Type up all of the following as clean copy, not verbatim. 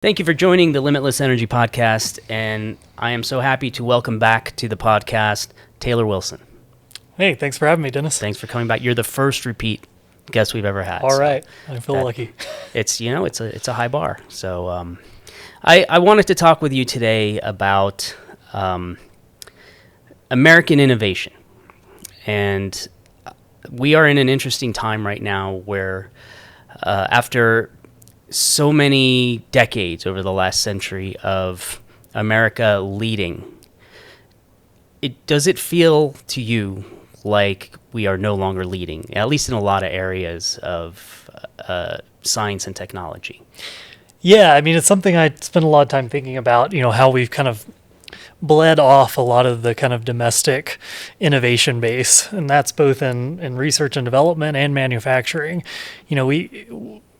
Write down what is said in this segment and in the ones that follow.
Thank you for joining the Limitless Energy Podcast, and I am so happy to welcome back to the podcast Taylor Wilson. Hey, thanks for having me, Dennis. Thanks for coming back. You're the first repeat guest we've ever had. All right, I feel lucky. It's a high bar. So I wanted to talk with you today about American innovation, and we are in an interesting time right now where after so many decades over the last century of America leading, does it feel to you like we are no longer leading, at least in a lot of areas of science and technology? Yeah, I mean, it's something I spend a lot of time thinking about, how we've kind of bled off a lot of the kind of domestic innovation base, and that's both in research and development and manufacturing.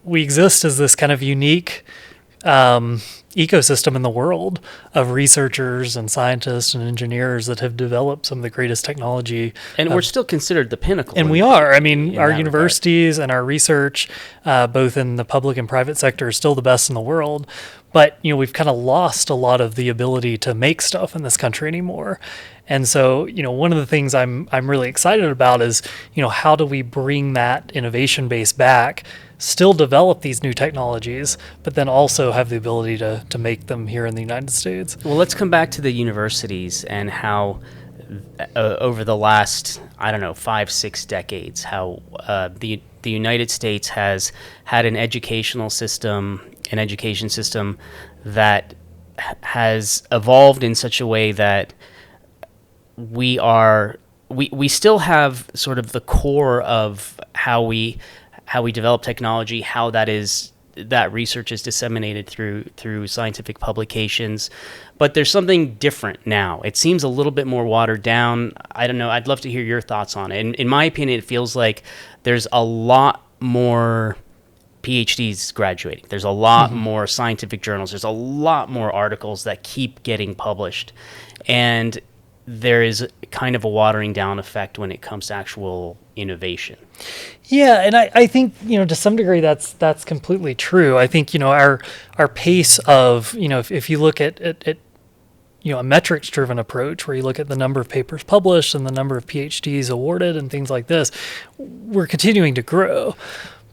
We exist as this kind of unique ecosystem in the world of researchers and scientists and engineers that have developed some of the greatest technology. And we're still considered the pinnacle. And we are. I mean, our universities regard. And our research, both in the public and private sector, is still the best in the world. But, we've kind of lost a lot of the ability to make stuff in this country anymore. And so, one of the things I'm really excited about is, how do we bring that innovation base back, still develop these new technologies, but then also have the ability to make them here in the United States. Well, let's come back to the universities and how over the last, 5-6 decades, how the United States has had an education system that has evolved in such a way that we still have sort of the core of how we develop technology, how that research is disseminated through scientific publications, but there's something different now. It seems a little bit more watered down. I don't know. I'd love to hear your thoughts on it. In my opinion, it feels like there's a lot more PhDs graduating. There's a lot more scientific journals. There's a lot more articles that keep getting published, and there is kind of a watering down effect when it comes to actual innovation. Yeah, and I think, to some degree that's completely true. I think, our pace of, if you look at a metrics-driven approach where you look at the number of papers published and the number of PhDs awarded and things like this, we're continuing to grow.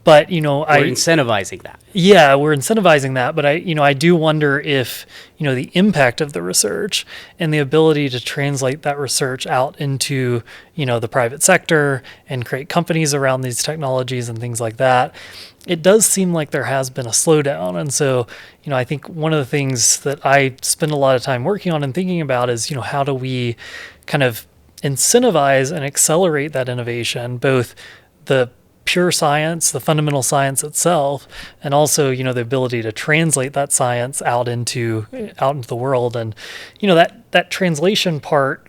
But, we're incentivizing that. Yeah, we're incentivizing that. But I do wonder if, the impact of the research and the ability to translate that research out into, the private sector and create companies around these technologies and things like that, it does seem like there has been a slowdown. And so, I think one of the things that I spend a lot of time working on and thinking about is, how do we kind of incentivize and accelerate that innovation, both the pure science, the fundamental science itself, and also, the ability to translate that science out into the world. And, that translation part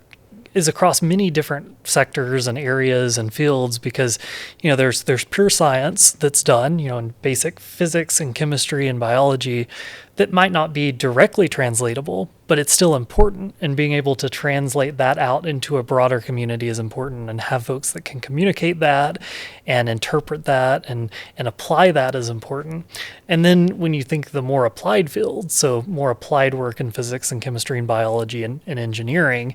is across many different sectors and areas and fields because, there's pure science that's done, in basic physics and chemistry and biology that might not be directly translatable, but it's still important, and being able to translate that out into a broader community is important, and have folks that can communicate that and interpret that and apply that is important. And then when you think the more applied fields, so more applied work in physics and chemistry and biology and engineering,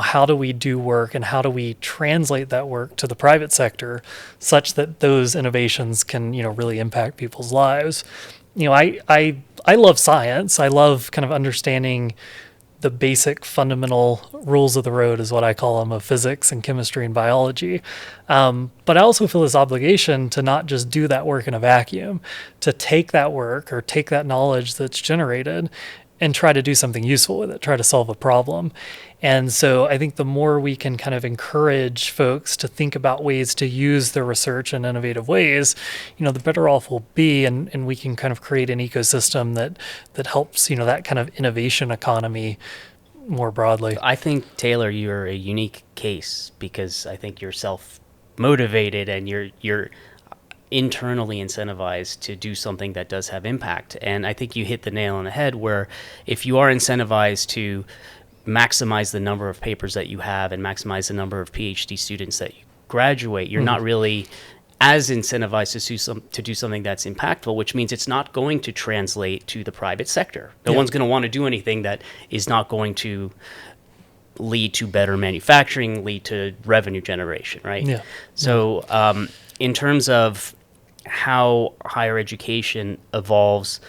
how do we do work and how do we translate that work to the private sector such that those innovations can, really impact people's lives? I love science. I love kind of understanding the basic fundamental rules of the road, is what I call them, of physics and chemistry and biology. But I also feel this obligation to not just do that work in a vacuum, to take that work or take that knowledge that's generated and try to do something useful with it, try to solve a problem. And so I think the more we can kind of encourage folks to think about ways to use their research in innovative ways, the better off we'll be, and we can kind of create an ecosystem that helps, that kind of innovation economy more broadly. I think, Taylor, you're a unique case because I think you're self-motivated and you're internally incentivized to do something that does have impact. And I think you hit the nail on the head where if you are incentivized to maximize the number of papers that you have and maximize the number of PhD students that you graduate, you're not really as incentivized to do something that's impactful, which means it's not going to translate to the private sector. No one's going to want to do anything that is not going to lead to better manufacturing, lead to revenue generation, right? Yeah. So in terms of how higher education evolves,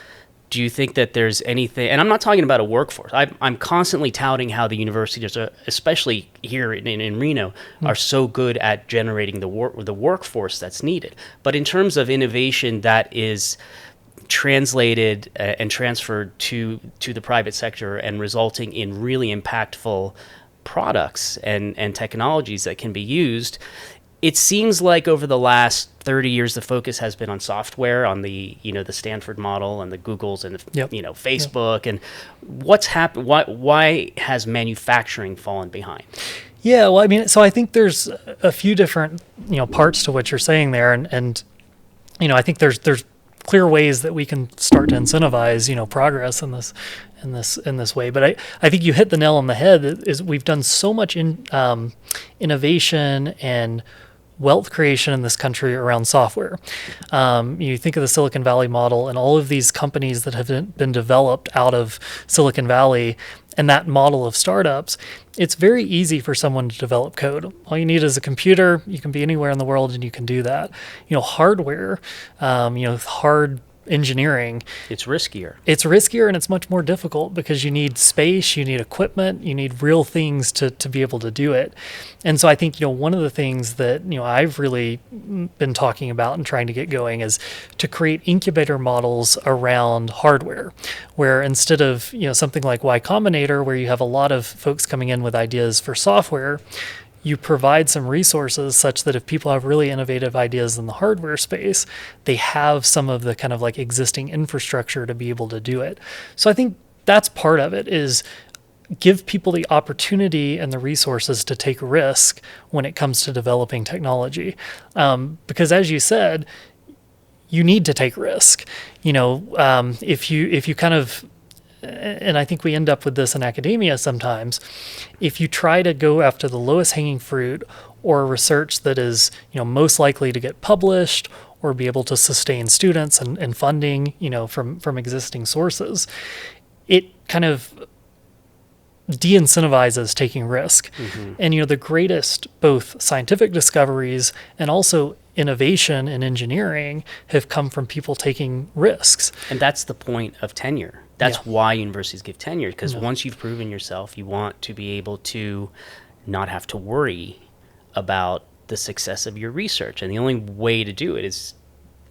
do you think that there's anything, and I'm not talking about a workforce, I'm constantly touting how the universities, especially here in Reno, are so good at generating the workforce that's needed. But in terms of innovation that is translated and transferred to the private sector and resulting in really impactful products and technologies that can be used, it seems like over the last 30 years, the focus has been on software, on the the Stanford model and the Googles and the, Facebook. And what's happened? Why has manufacturing fallen behind? Yeah, well, I mean, so I think there's a few different parts to what you're saying there, and I think there's clear ways that we can start to incentivize progress in this way. But I think you hit the nail on the head. Is we've done so much innovation and wealth creation in this country around software. You think of the Silicon Valley model and all of these companies that have been developed out of Silicon Valley and that model of startups. It's very easy for someone to develop code. All you need is a computer. You can be anywhere in the world and you can do that. Hardware, hard engineering. It's riskier. It's riskier and it's much more difficult because you need space, you need equipment, you need real things to be able to do it. And so I think, one of the things that, I've really been talking about and trying to get going is to create incubator models around hardware, where instead of, something like Y Combinator, where you have a lot of folks coming in with ideas for software, you provide some resources such that if people have really innovative ideas in the hardware space, they have some of the kind of like existing infrastructure to be able to do it. So I think that's part of it, is give people the opportunity and the resources to take risk when it comes to developing technology. Because as you said, you need to take risk. If you kind of, and I think we end up with this in academia sometimes, if you try to go after the lowest hanging fruit or research that is, most likely to get published or be able to sustain students and funding, from existing sources, it kind of de-incentivizes taking risk. Mm-hmm. And, the greatest both scientific discoveries and also innovation in engineering have come from people taking risks. And that's the point of tenure. That's why universities give tenure, because once you've proven yourself, you want to be able to not have to worry about the success of your research. And the only way to do it is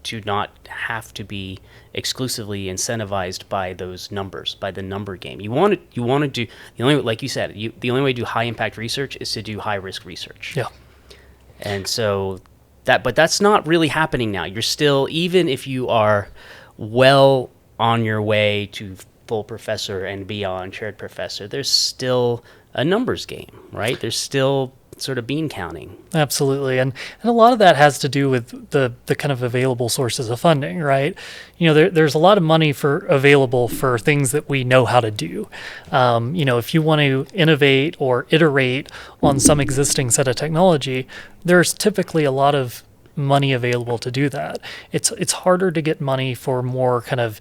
to not have to be exclusively incentivized by those numbers, by the number game. You want to do the only, like you said, the only way to do high impact research is to do high risk research. Yeah. And so but that's not really happening now. You're still, even if you are well on your way to full professor and beyond chaired professor, there's still a numbers game, right? There's still sort of bean counting. Absolutely. And a lot of that has to do with the kind of available sources of funding, right? There's a lot of money available for things that we know how to do. If you want to innovate or iterate on some existing set of technology, there's typically a lot of money available to do that. It's harder to get money for more kind of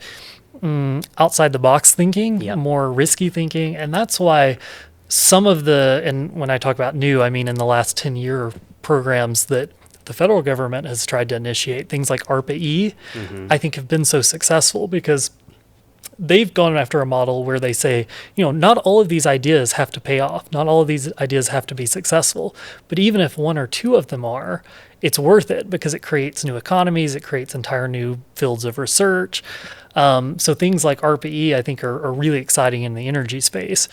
outside the box thinking, more risky thinking. And that's why some of and when I talk about new, I mean in the last 10-year programs that the federal government has tried to initiate, things like ARPA-E, I think have been so successful because they've gone after a model where they say, not all of these ideas have to pay off. Not all of these ideas have to be successful. But even if one or two of them are, it's worth it because it creates new economies. It creates entire new fields of research. So things like ARPA-E, I think, are really exciting in the energy space.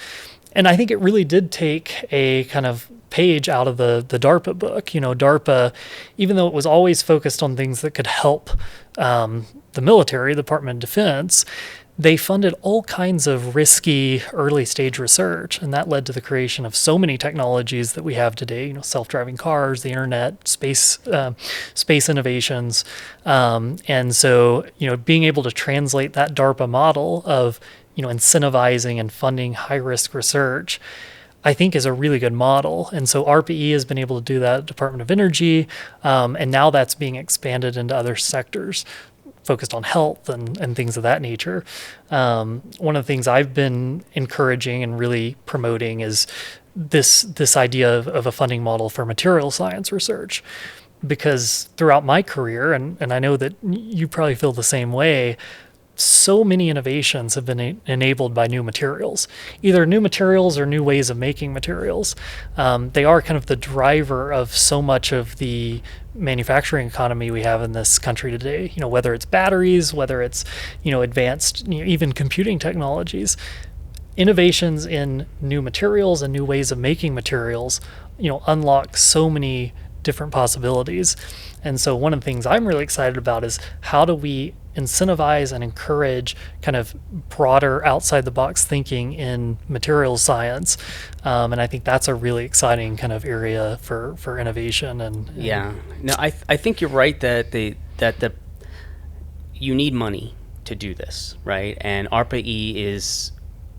And I think it really did take a kind of page out of the DARPA book. DARPA, even though it was always focused on things that could help the military, the Department of Defense, they funded all kinds of risky early stage research, and that led to the creation of so many technologies that we have today, self-driving cars, the internet, space innovations. And so, being able to translate that DARPA model of, incentivizing and funding high-risk research, I think is a really good model. And so RPE has been able to do that at Department of Energy, and now that's being expanded into other sectors focused on health and things of that nature. One of the things I've been encouraging and really promoting is this idea of a funding model for material science research. Because throughout my career, and I know that you probably feel the same way, so many innovations have been enabled by new materials, either new materials or new ways of making materials. They are kind of the driver of so much of the manufacturing economy we have in this country today. Whether it's batteries, whether it's advanced, even computing technologies. Innovations in new materials and new ways of making materials, unlock so many different possibilities. And so one of the things I'm really excited about is how do we incentivize and encourage kind of broader outside the box thinking in materials science. And I think that's a really exciting kind of area for innovation. And yeah, no, I think you're right that you need money to do this, right? And ARPA-E is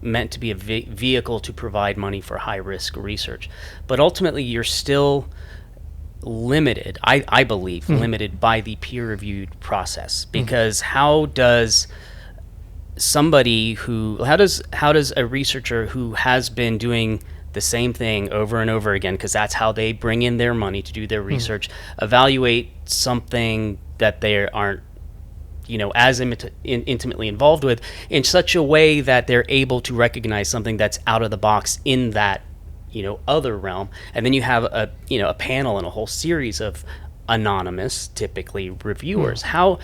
meant to be a vehicle to provide money for high risk research, but ultimately you're still limited, I believe, limited by the peer-reviewed process. Because how does a researcher who has been doing the same thing over and over again, because that's how they bring in their money to do their research, evaluate something that they aren't as intimately involved with in such a way that they're able to recognize something that's out of the box in that other realm? And then you have a panel and a whole series of anonymous, typically reviewers. How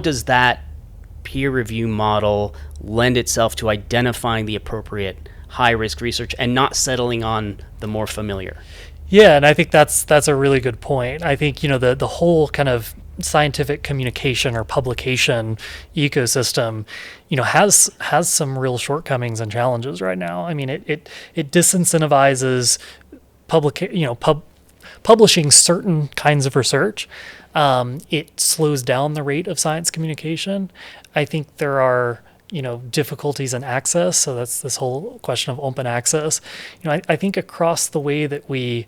does that peer review model lend itself to identifying the appropriate high risk research and not settling on the more familiar? Yeah, and I think that's a really good point. I think the whole kind of scientific communication or publication ecosystem, has some real shortcomings and challenges right now. I mean, it disincentivizes publishing certain kinds of research. It slows down the rate of science communication. I think there are difficulties in access. So that's this whole question of open access. I think across the way that we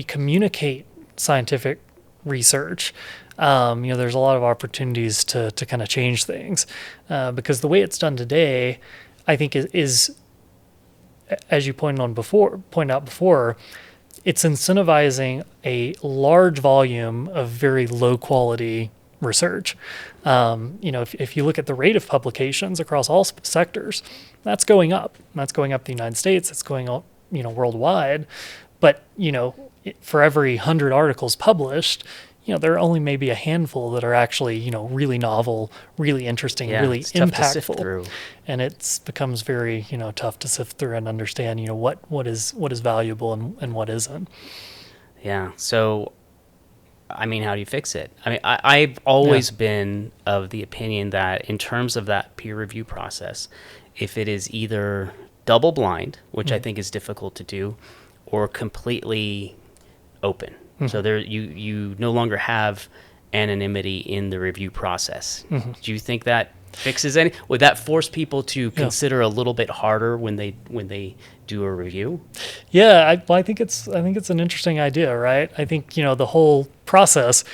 communicate scientific research, there's a lot of opportunities to kind of change things, because the way it's done today, I think is as you pointed out before, it's incentivizing a large volume of very low quality research. If you look at the rate of publications across all sectors, that's going up. That's going up in the United States. It's going up, worldwide. But for every 100 articles published, there are only maybe a handful that are actually, really novel, really interesting, really it's impactful. tough to sift through. And it becomes very, tough to sift through and understand, what is valuable and what isn't. Yeah. So, I mean, how do you fix it? I mean, I've always been of the opinion that in terms of that peer review process, if it is either double blind, which I think is difficult to do, or completely open. So there, you no longer have anonymity in the review process. Do you think that fixes any? Would that force people to consider a little bit harder when they do a review? Yeah, I think it's an interesting idea, right? I think the whole process,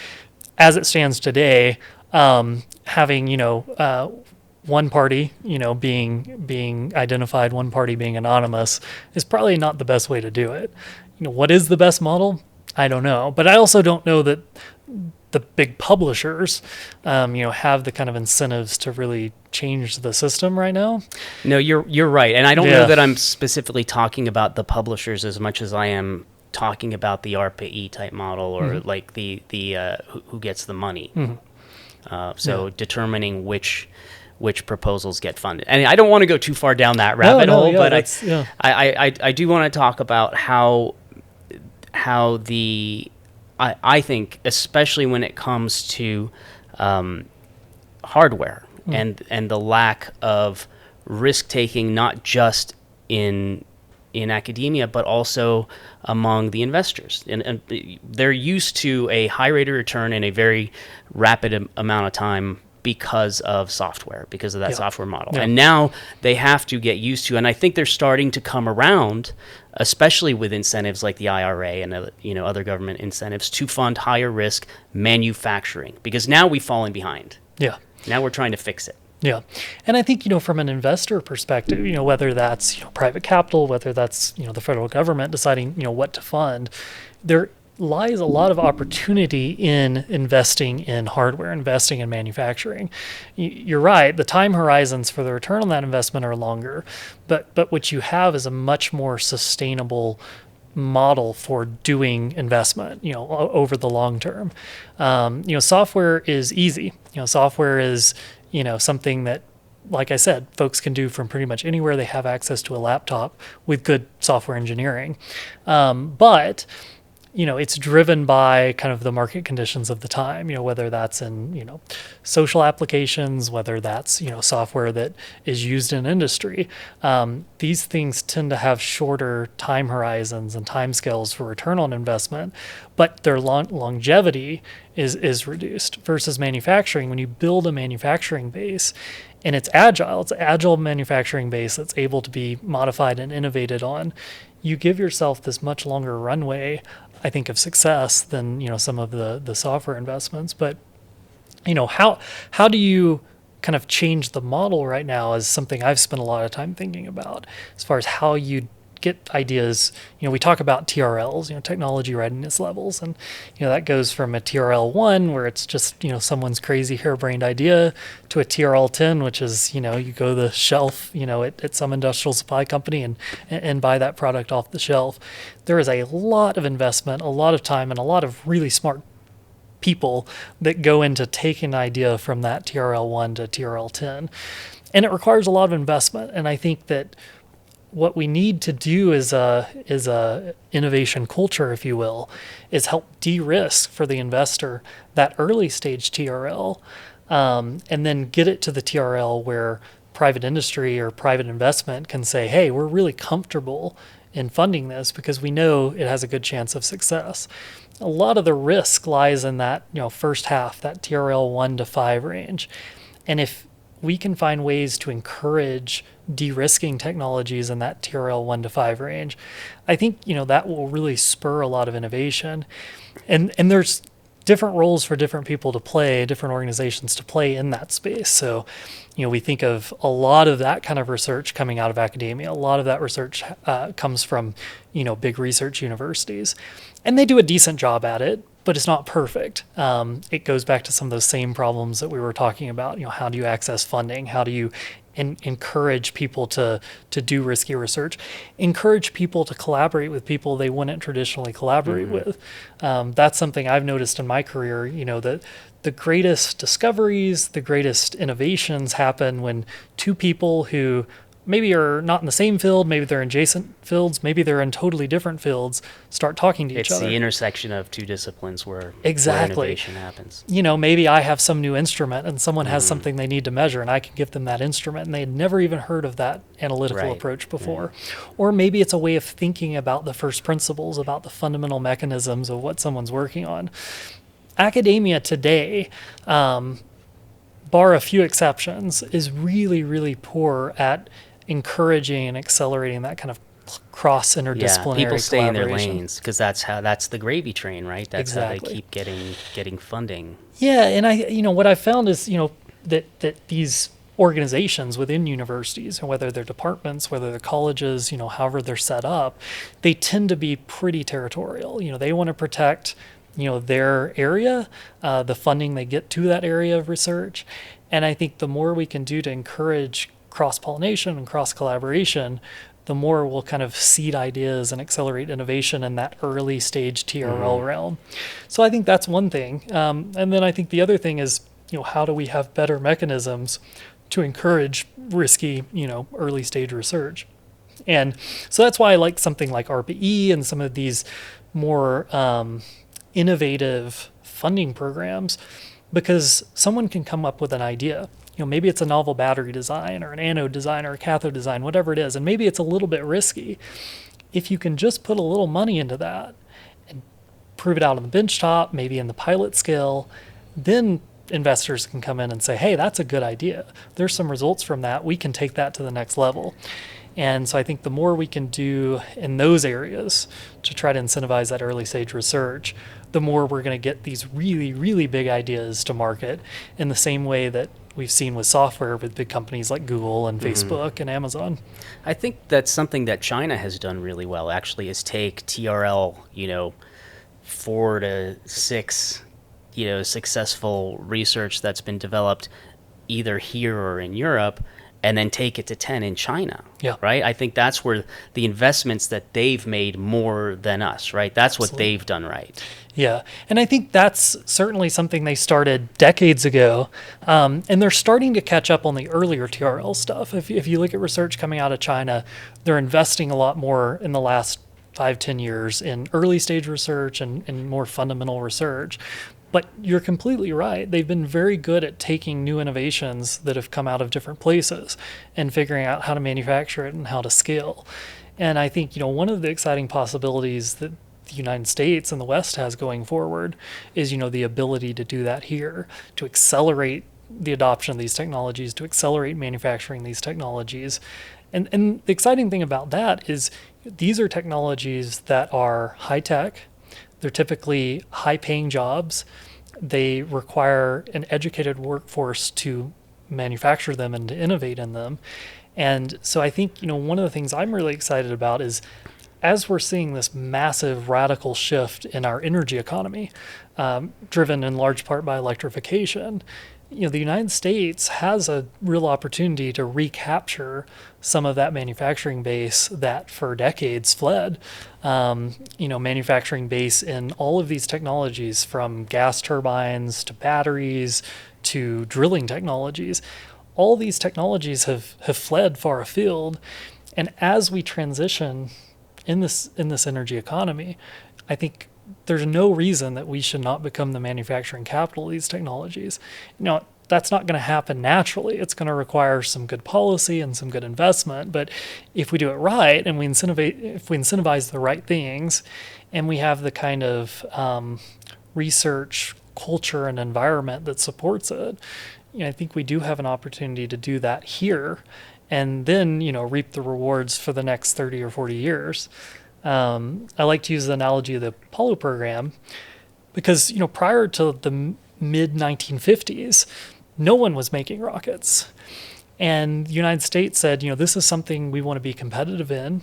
as it stands today, having one party being identified, one party being anonymous, is probably not the best way to do it. What is the best model? I don't know, but I also don't know that the big publishers, have the kind of incentives to really change the system right now. No, you're right, and I don't know that I'm specifically talking about the publishers as much as I am talking about the ARPA-E type model, or like the who gets the money. Determining which proposals get funded, and I don't want to go too far down that rabbit hole, but I do want to talk about how I think, especially when it comes to hardware and the lack of risk taking, not just in academia, but also among the investors. And they're used to a high rate of return in a very rapid amount of time because of software, because of that Yeah. software model. Yeah. And now they have to get used to, and I think they're starting to come around, especially with incentives like the IRA and other government incentives to fund higher risk manufacturing, because now we've fallen behind. Yeah. Now we're trying to fix it. Yeah. And I think, from an investor perspective, whether that's, private capital, whether that's, the federal government deciding, what to fund, there lies a lot of opportunity in investing in hardware, investing in manufacturing. You're right. The time horizons for the return on that investment are longer, but what you have is a much more sustainable model for doing investment, over the long term. Software is easy. Software is, something that, like I said, folks can do from pretty much anywhere they have access to a laptop with good software engineering. But it's driven by kind of the market conditions of the time, whether that's in, social applications, whether that's, software that is used in industry. These things tend to have shorter time horizons and timescales for return on investment, but their longevity is reduced versus manufacturing. When you build a manufacturing base and it's an agile manufacturing base that's able to be modified and innovated on, you give yourself this much longer runway, I think, of success than, some of the software investments. But, how do you kind of change the model right now is something I've spent a lot of time thinking about as far as how you get ideas. We talk about TRLs, technology readiness levels, and that goes from a TRL 1 where it's just someone's crazy harebrained idea to a TRL 10, which is you go to the shelf at some industrial supply company and buy that product off the shelf. There is a lot of investment, a lot of time, and a lot of really smart people that go into taking an idea from that TRL 1 to TRL 10, and it requires a lot of investment. And I think that what we need to do is a innovation culture, if you will, is help de-risk for the investor that early stage TRL, and then get it to the TRL where private industry or private investment can say, hey, we're really comfortable in funding this because we know it has a good chance of success. A lot of the risk lies in that first half, that TRL 1 to 5 range. And if we can find ways to encourage de-risking technologies in that TRL 1 to 5 range, I think that will really spur a lot of innovation. And there's different roles for different people to play, different organizations to play in that space. So, we think of a lot of that kind of research coming out of academia. A lot of that research comes from, big research universities. And they do a decent job at it, but it's not perfect. It goes back to some of those same problems that we were talking about. How do you access funding? How do you encourage people to do risky research? Encourage people to collaborate with people they wouldn't traditionally collaborate with. That's something I've noticed in my career, that the greatest discoveries, the greatest innovations happen when two people who maybe are not in the same field, maybe they're in adjacent fields, maybe they're in totally different fields, start talking to each other. It's the intersection of two disciplines where innovation happens. Maybe I have some new instrument and someone has something they need to measure and I can give them that instrument and they had never even heard of that analytical approach before. Or maybe it's a way of thinking about the first principles, about the fundamental mechanisms of what someone's working on. Academia today, bar a few exceptions, is really, really poor at encouraging and accelerating that kind of cross interdisciplinary people stay in their collaboration. lanes because that's the gravy train, right? That's Exactly. how they keep getting funding. Yeah, and what I found is that these organizations within universities, whether they're departments, whether they're colleges, however they're set up, they tend to be pretty territorial. They want to protect their area, the funding they get to that area of research. And I think the more we can do to encourage cross-pollination and cross-collaboration, the more we'll kind of seed ideas and accelerate innovation in that early stage TRL realm. So I think that's one thing. And then I think the other thing is, how do we have better mechanisms to encourage risky, early stage research? And so that's why I like something like RPE and some of these more innovative funding programs, because someone can come up with an idea. Maybe it's a novel battery design or an anode design or a cathode design, whatever it is, and maybe it's a little bit risky. If you can just put a little money into that and prove it out on the benchtop, maybe in the pilot scale, then investors can come in and say, hey, that's a good idea. There's some results from that. We can take that to the next level. And so I think the more we can do in those areas to try to incentivize that early stage research, the more we're going to get these really, really big ideas to market in the same way that we've seen with software with big companies like Google and Facebook and Amazon. I think that's something that China has done really well, actually, is take TRL, 4 to 6, successful research that's been developed either here or in Europe, and then take it to 10 in China. Yeah. Right? I think that's where the investments that they've made more than us, right? That's Absolutely. what they've done right. Yeah. And I think that's certainly something they started decades ago. And they're starting to catch up on the earlier TRL stuff. If you look at research coming out of China, they're investing a lot more in the last 5-10 years in early stage research and more fundamental research. But you're completely right. They've been very good at taking new innovations that have come out of different places and figuring out how to manufacture it and how to scale. And I think, one of the exciting possibilities that the United States and the West has going forward is, the ability to do that here, to accelerate the adoption of these technologies, to accelerate manufacturing these technologies. And the exciting thing about that is these are technologies that are high tech. They're typically high-paying jobs. They require an educated workforce to manufacture them and to innovate in them. And so I think, one of the things I'm really excited about is as we're seeing this massive radical shift in our energy economy, driven in large part by electrification, the United States has a real opportunity to recapture some of that manufacturing base that for decades fled. Manufacturing base in all of these technologies, from gas turbines to batteries to drilling technologies. All these technologies have fled far afield. And as we transition in this energy economy, I think there's no reason that we should not become the manufacturing capital of these technologies. That's not going to happen naturally. It's going to require some good policy and some good investment. But if we do it right and if we incentivize the right things, and we have the kind of research culture and environment that supports it, I think we do have an opportunity to do that here, and then reap the rewards for the next 30 or 40 years. I like to use the analogy of the Apollo program because, prior to the mid-1950s, no one was making rockets. And the United States said, this is something we want to be competitive in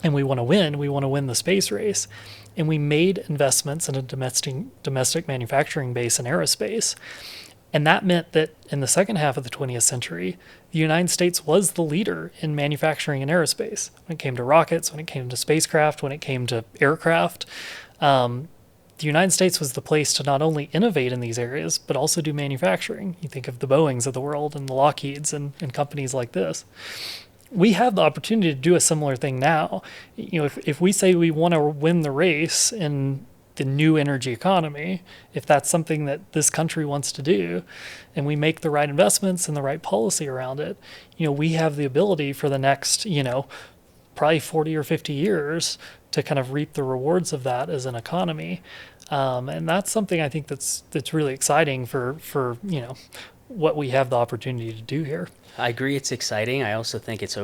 and we want to win. We want to win the space race. And we made investments in a domestic manufacturing base in aerospace. And that meant that in the second half of the 20th century, the United States was the leader in manufacturing in aerospace. When it came to rockets, when it came to spacecraft, when it came to aircraft, the United States was the place to not only innovate in these areas, but also do manufacturing. You think of the Boeings of the world and the Lockheeds and companies like this. We have the opportunity to do a similar thing now. If we say we want to win the race in the new energy economy, if that's something that this country wants to do, and we make the right investments and the right policy around it, we have the ability for the next, probably 40 or 50 years to kind of reap the rewards of that as an economy. And that's something I think that's really exciting for what we have the opportunity to do here. I agree, it's exciting. I also think it's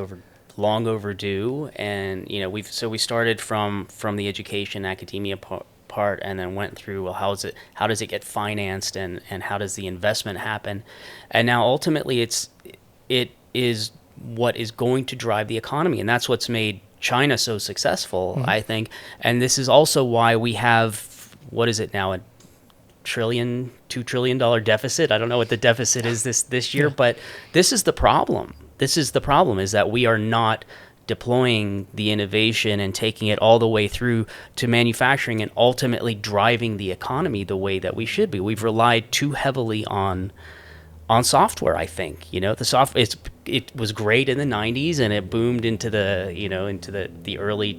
long overdue, and we started from the education academia part, and then went through, well, how does it get financed, and how does the investment happen, and now ultimately it is what is going to drive the economy, and that's what's made China so successful, I think. And this is also why we have, what is it now, $2 trillion deficit. I don't know what the deficit is this year, but this is the problem. Is that we are not deploying the innovation and taking it all the way through to manufacturing and ultimately driving the economy the way that we should be. We've relied too heavily on software, I think. The software, it was great in the 90s, and it boomed into the early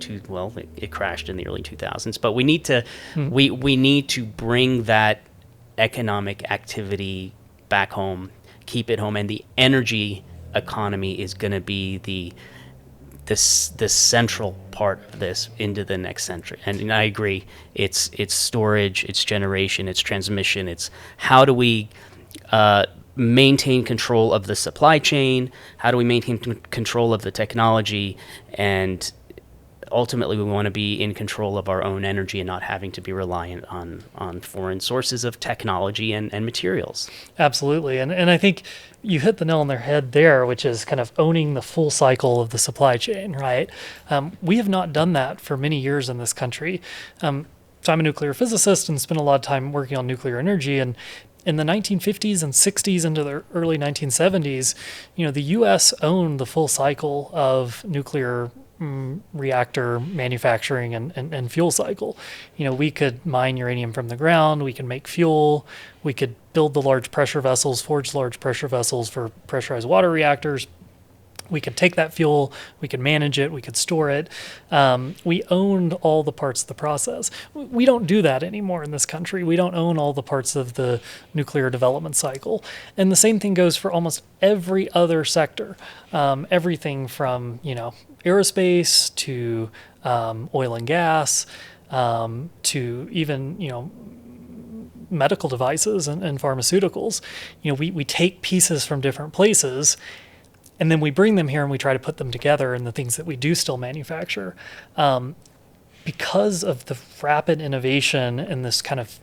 it crashed in the early 2000s. But we need to we need to bring that economic activity back home, keep it home, and the energy economy is going to be the central part of this into the next century. And I agree, it's storage, it's generation, it's transmission, it's how do we maintain control of the supply chain? How do we maintain control of the technology? And ultimately, we want to be in control of our own energy and not having to be reliant on foreign sources of technology and materials. Absolutely. And I think you hit the nail on their head there, which is kind of owning the full cycle of the supply chain, right? We have not done that for many years in this country. So I'm a nuclear physicist and spent a lot of time working on nuclear energy. And in the 1950s and 60s into the early 1970s, the U.S. owned the full cycle of nuclear reactor manufacturing and fuel cycle. We could mine uranium from the ground, we could make fuel, we could build the large pressure vessels, forge large pressure vessels for pressurized water reactors. We could take that fuel, we could manage it, we could store it. We owned all the parts of the process. We don't do that anymore in this country. We don't own all the parts of the nuclear development cycle. And the same thing goes for almost every other sector. Everything from, aerospace to oil and gas to even, medical devices and pharmaceuticals. We take pieces from different places and then we bring them here and we try to put them together in the things that we do still manufacture. Because of the rapid innovation and this kind of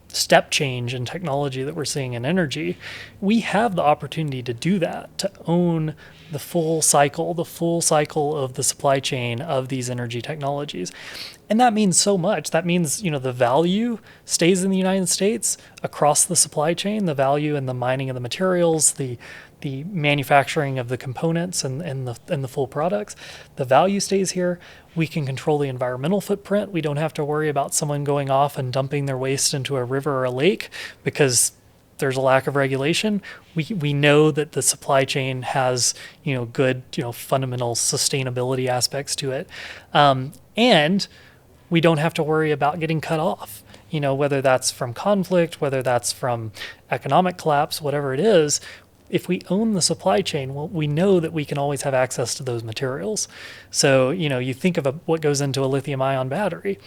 step change in technology that we're seeing in energy, we have the opportunity to do that, to own the full cycle of the supply chain of these energy technologies. And that means so much. That means, the value stays in the United States across the supply chain, the value in the mining of the materials, the manufacturing of the components and the full products. The value stays here. We can control the environmental footprint. We don't have to worry about someone going off and dumping their waste into a river or a lake because there's a lack of regulation. We know that the supply chain has good fundamental sustainability aspects to it, and we don't have to worry about getting cut off. Whether that's from conflict, whether that's from economic collapse, whatever it is. If we own the supply chain, well, we know that we can always have access to those materials. So, you think of what goes into a lithium-ion battery.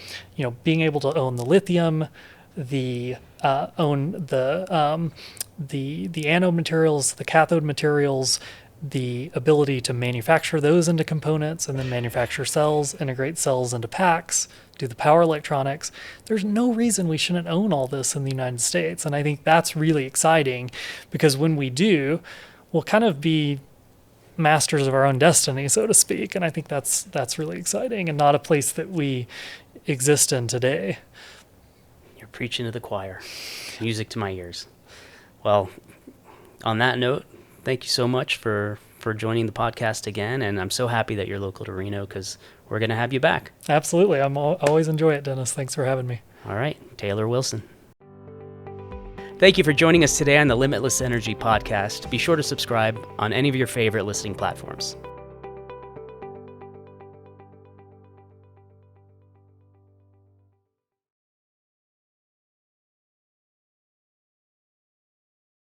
Being able to own the lithium, own the anode materials, the cathode materials, the ability to manufacture those into components and then manufacture cells, integrate cells into packs, do the power electronics. There's no reason we shouldn't own all this in the United States. And I think that's really exciting because when we do, we'll kind of be masters of our own destiny, so to speak. And I think that's really exciting and not a place that we exist in today. You're preaching to the choir. Music to my ears. Well, on that note, thank you so much for joining the podcast again. And I'm so happy that you're local to Reno because we're going to have you back. Absolutely. I always enjoy it, Dennis. Thanks for having me. All right. Taylor Wilson. Thank you for joining us today on the Limitless Energy Podcast. Be sure to subscribe on any of your favorite listening platforms.